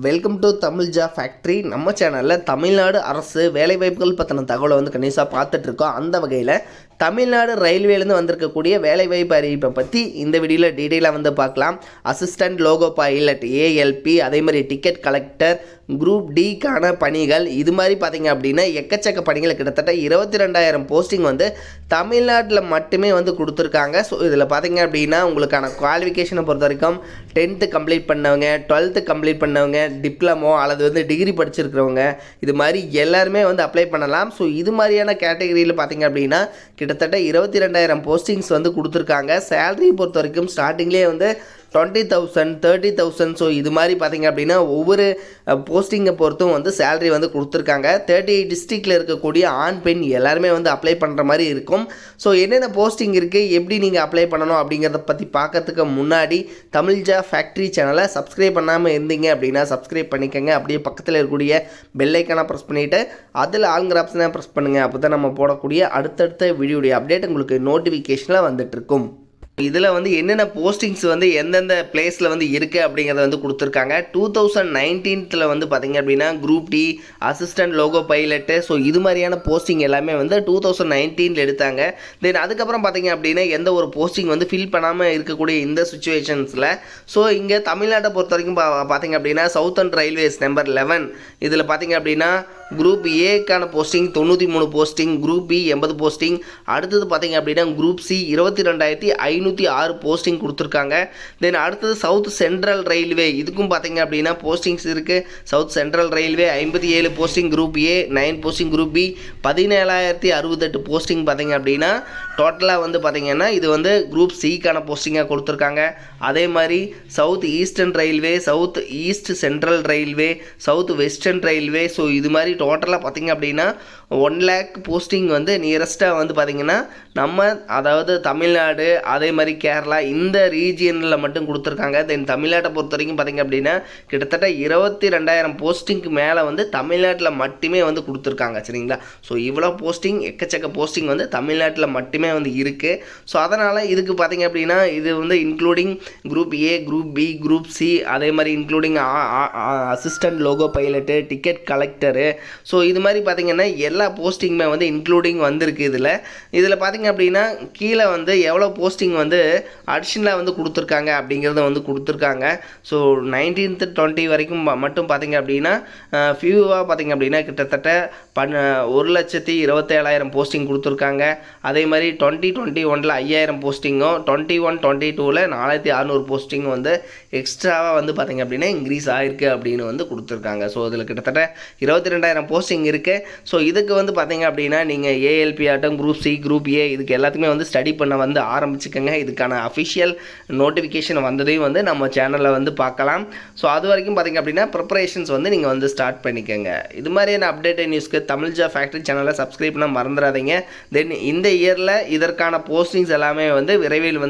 Welcome to Tamil job factory. நம்ம சேனலில் தமிழ்நாடு அரசு வேலைவாய்ப்புகள் பற்றின தகவலை கண்டிப்பாக பார்த்துட்ருக்கோம். அந்த வகையில் தமிழ்நாடு ரயில்வேலேருந்து வந்திருக்கக்கூடிய வேலைவாய்ப்பு அறிவிப்பை பற்றி இந்த வீடியோவில் டீட்டெயிலாக பார்க்கலாம். அசிஸ்டன்ட் லோகோ பைலட் ஏஎல்பி, அதே மாதிரி டிக்கெட் கலெக்டர், குரூப் டிக்கான பணிகள், இது மாதிரி பார்த்திங்க அப்படின்னா எக்கச்சக்க பணிகள், கிட்டத்தட்ட 22,000 போஸ்டிங் தமிழ்நாட்டில் மட்டுமே கொடுத்துருக்காங்க. ஸோ இதில் பார்த்திங்க அப்படின்னா உங்களுக்கான குவாலிஃபிகேஷனை பொறுத்த வரைக்கும் 10th கம்ப்ளீட் பண்ணவங்க, 12th கம்ப்ளீட் பண்ணவங்க, டிப்ளமோ அல்லது டிகிரி படிச்சிருக்கிறவங்க, இது மாதிரி எல்லாருமே அப்ளை பண்ணலாம். ஸோ இது மாதிரியான கேட்டகரியில் பார்த்திங்க அப்படின்னா கிட்டத்தட்ட 22,000 போஸ்டிங்ஸ் கொடுத்துருக்காங்க. சேலரி பொறுத்த வரைக்கும் ஸ்டார்டிங்லேயே 20,000 30,000. ஸோ இது மாதிரி பார்த்திங்க அப்படின்னா ஒவ்வொரு போஸ்டிங்கை பொறுத்தும் சேலரி கொடுத்துருக்காங்க. 38 டிஸ்ட்ரிக்டில் இருக்கக்கூடிய ஆண் பெண் எல்லாருமே அப்ளை பண்ணுற மாதிரி இருக்கும். ஸோ என்னென்ன போஸ்டிங் இருக்குது, எப்படி நீங்கள் அப்ளை பண்ணணும் அப்படிங்கிறத பற்றி பார்க்கறதுக்கு முன்னாடி தமிழ் ஜாப் ஃபேக்ட்ரி சேனலை சப்ஸ்கிரைப் பண்ணாமல் இருந்தீங்க அப்படின்னா சப்ஸ்கிரைப் பண்ணிக்கோங்க. அப்படியே பக்கத்தில் இருக்கக்கூடிய பெல் ஐக்கானை ப்ரெஸ் பண்ணிவிட்டு அதில் ஆளுங்கிற ஆப்ஷனை ப்ரெஸ் பண்ணுங்கள். அப்போ தான் நம்ம போடக்கூடிய அடுத்தடுத்த வீடியோடைய அப்டேட் உங்களுக்கு நோட்டிஃபிகேஷனில் வந்துட்டுருக்கும். இதில் என்னென்ன போஸ்டிங்ஸ் எந்தெந்த பிளேஸில் இருக்குது அப்படிங்கிறத கொடுத்துருக்காங்க. 2019 பார்த்திங்க அப்படின்னா group D, assistant loco pilot, so இது மாதிரியான போஸ்டிங் எல்லாமே 2019 எடுத்தாங்க. தென் அதுக்கப்புறம் பார்த்திங்க அப்படின்னா எந்த ஒரு போஸ்டிங் ஃபில் பண்ணாமல் இருக்கக்கூடிய இந்த சுச்சுவேஷன்ஸில் ஸோ இங்கே தமிழ்நாட்டை பொறுத்த வரைக்கும் பார்த்திங்க அப்படின்னா சவுத்தர்ன் ரயில்வேஸ் நம்பர் 11 இதில் பார்த்திங்க அப்படின்னா குரூப் ஏக்கான posting 93 posting, group B 80 posting, அடுத்தது பார்த்திங்க அப்படின்னா குரூப் சி 22,506 போஸ்டிங் கொடுத்துருக்காங்க. தென் அடுத்தது சவுத் சென்ட்ரல் ரயில்வே, இதுக்கும் பார்த்திங்க அப்படின்னா போஸ்டிங்ஸ் இருக்குது. South Central Railway 57 posting group A, 9 posting group B, 17,068 posting பார்த்திங்க அப்படின்னா டோட்டலாக பார்த்திங்கன்னா இது குரூப் சிக்கான போஸ்டிங்காக கொடுத்துருக்காங்க. அதே மாதிரி South Eastern Railway, South East Central Railway, South Western Railway, so இது மாதிரி டோட்டலாக பார்த்திங்க அப்படின்னா 1 lakh போஸ்டிங் நியரஸ்ட்டாக பார்த்திங்கன்னா நம்ம அதாவது தமிழ்நாடு, அதே மாதிரி கேரளா இந்த ரீஜியனில் மட்டும் கொடுத்துருக்காங்க. தென் தமிழ்நாட்டை பொறுத்த வரைக்கும் பார்த்திங்க அப்படின்னா கிட்டத்தட்ட 22,000 போஸ்டிங்க்கு மேலே தமிழ்நாட்டில் மட்டுமே கொடுத்துருக்காங்க. சரிங்களா? ஸோ இவ்வளோ போஸ்டிங், எக்கச்சக்க போஸ்டிங் தமிழ்நாட்டில் மட்டுமே இருக்குது. ஸோ அதனால் இதுக்கு பார்த்திங்க அப்படின்னா இது including group A, group B, group C, அதே மாதிரி including assistant loco pilot, ticket collector, so இது மாதிரி பார்த்திங்கன்னா எல்லா போஸ்டிங்குமே இன்க்ளூடிங் வந்திருக்கு. இதில் பார்த்திங்க அப்படின்னா கீழே எவ்வளோ போஸ்டிங் அடிஷ்னலாக கொடுத்துருக்காங்க அப்படிங்கிறத கொடுத்துருக்காங்க. ஸோ 19th 20 வரைக்கும் மட்டும் பார்த்திங்க அப்படின்னா ஃபியூவாக பார்த்திங்க அப்படின்னா கிட்டத்தட்ட 1,27,000 போஸ்டிங் கொடுத்துருக்காங்க. அதே மாதிரி 2021 5,000 போஸ்டிங்கும், 21-22 4,600 போஸ்டிங்கும் எக்ஸ்ட்ராவாக பார்த்திங்க அப்படின்னா இன்க்ரீஸ் ஆகிருக்கு அப்படின்னு கொடுத்துருக்காங்க. ஸோ இதில் கிட்டத்தட்ட 22,000 போஸ்டிங் இருக்குது. ஸோ இதுக்கு பார்த்திங்க அப்படின்னா நீங்கள் ஏஎல்பி ஆட்டம், குரூப் சி, குரூப் ஏ இதுக்கு எல்லாத்துக்குமே ஸ்டடி பண்ண ஆரம்பிச்சுக்கோங்க. இதுக்கான அஃபிஷியல் நோட்டிஃபிகேஷன் வந்ததையும் நம்ம சேனலில் பார்க்கலாம். ஸோ அது வரைக்கும் பார்த்திங்க அப்படின்னா ப்ரிப்பரேஷன்ஸ் நீங்கள் ஸ்டார்ட் பண்ணிக்கோங்க. இது மாதிரியான அப்டேட் நியூஸ்க்கு தமிழ் ஜாப் ஃபேக்ட்ரி சேனலை சப்ஸ்கிரைப் பண்ண மறந்துடாதீங்க. தென் இந்த இயரில் இதற்கான போஸ்டிங்ஸ் எல்லாமே விரைவில்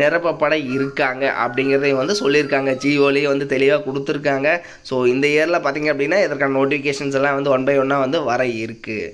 நிரப்பப்பட இருக்காங்க அப்படிங்கிறதையும் சொல்லியிருக்காங்க. ஜிஓலேயே தெளிவாக கொடுத்துருக்காங்க. ஸோ இந்த இயரில் பார்த்திங்க அப்படின்னா இதற்கான நோட்டிஃபிகேஷன்ஸ் எல்லாம் 1 by 1 வர இருக்குது.